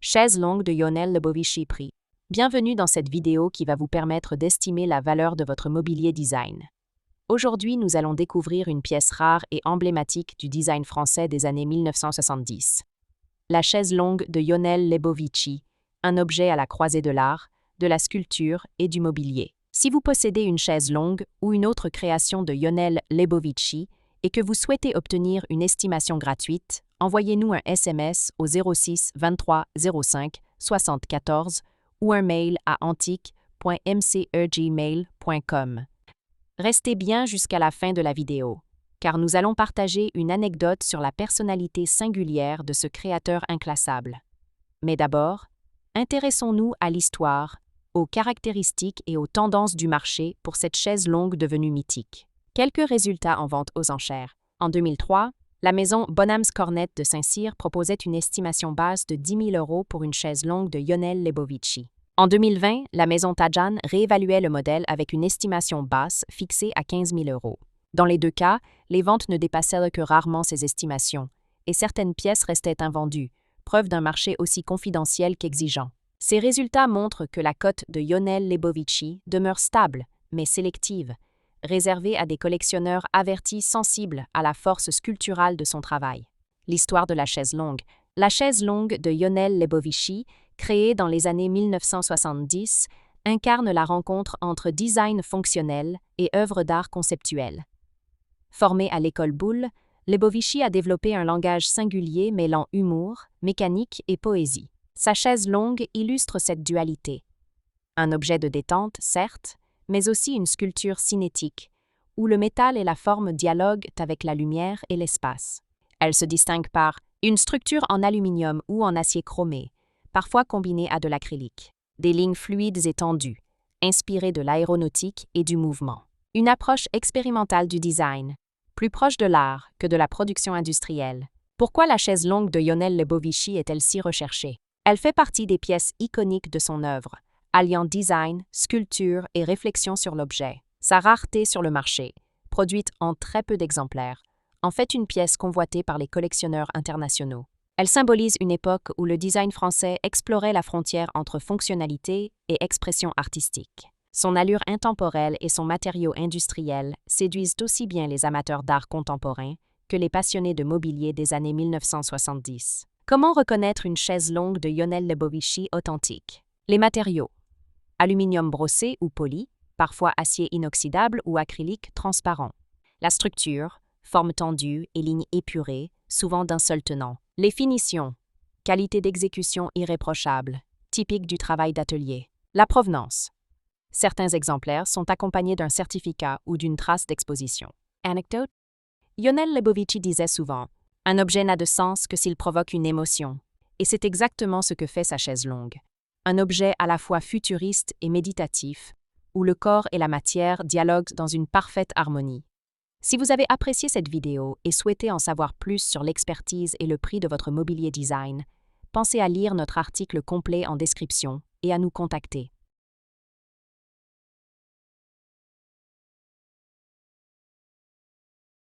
Chaise longue de Lionel Lebovici prix. Bienvenue dans cette vidéo qui va vous permettre d'estimer la valeur de votre mobilier design. Aujourd'hui, nous allons découvrir une pièce rare et emblématique du design français des années 1970. La chaise longue de Lionel Lebovici, un objet à la croisée de l'art, de la sculpture et du mobilier. Si vous possédez une chaise longue ou une autre création de Lionel Lebovici et que vous souhaitez obtenir une estimation gratuite, envoyez-nous un SMS au 06 23 05 74 ou un mail à antique.mcegmail.com. Restez bien jusqu'à la fin de la vidéo, car nous allons partager une anecdote sur la personnalité singulière de ce créateur inclassable. Mais d'abord, intéressons-nous à l'histoire, aux caractéristiques et aux tendances du marché pour cette chaise longue devenue mythique. Quelques résultats en vente aux enchères. En 2003, la maison Bonhams Cornet de Saint-Cyr proposait une estimation basse de 10 000 € pour une chaise longue de Lionel Lebovici. En 2020, la maison Tajan réévaluait le modèle avec une estimation basse fixée à 15 000 €. Dans les deux cas, les ventes ne dépassaient que rarement ces estimations, et certaines pièces restaient invendues, preuve d'un marché aussi confidentiel qu'exigeant. Ces résultats montrent que la cote de Lionel Lebovici demeure stable, mais sélective, réservée à des collectionneurs avertis sensibles à la force sculpturale de son travail. L'histoire de la chaise longue. La chaise longue de Lionel Lebovici, créée dans les années 1970, incarne la rencontre entre design fonctionnel et œuvre d'art conceptuelle. Formé à l'école Boulle, Lebovici a développé un langage singulier mêlant humour, mécanique et poésie. Sa chaise longue illustre cette dualité. Un objet de détente, certes, mais aussi une sculpture cinétique, où le métal et la forme dialoguent avec la lumière et l'espace. Elle se distingue par une structure en aluminium ou en acier chromé, parfois combinée à de l'acrylique. Des lignes fluides et tendues, inspirées de l'aéronautique et du mouvement. Une approche expérimentale du design, plus proche de l'art que de la production industrielle. Pourquoi la chaise longue de Lionel Lebovici est-elle si recherchée? Elle fait partie des pièces iconiques de son œuvre, alliant design, sculpture et réflexion sur l'objet. Sa rareté sur le marché, produite en très peu d'exemplaires, en fait une pièce convoitée par les collectionneurs internationaux. Elle symbolise une époque où le design français explorait la frontière entre fonctionnalité et expression artistique. Son allure intemporelle et son matériau industriel séduisent aussi bien les amateurs d'art contemporain que les passionnés de mobilier des années 1970. Comment reconnaître une chaise longue de Lionel Lebovici authentique? Les matériaux. Aluminium brossé ou poli, parfois acier inoxydable ou acrylique transparent. La structure, forme tendue et lignes épurées, souvent d'un seul tenant. Les finitions. Qualité d'exécution irréprochable, typique du travail d'atelier. La provenance. Certains exemplaires sont accompagnés d'un certificat ou d'une trace d'exposition. Anecdote. Lionel Lebovici disait souvent « Un objet n'a de sens que s'il provoque une émotion ». Et c'est exactement ce que fait sa chaise longue. Un objet à la fois futuriste et méditatif, où le corps et la matière dialoguent dans une parfaite harmonie. Si vous avez apprécié cette vidéo et souhaitez en savoir plus sur l'expertise et le prix de votre mobilier design, pensez à lire notre article complet en description et à nous contacter.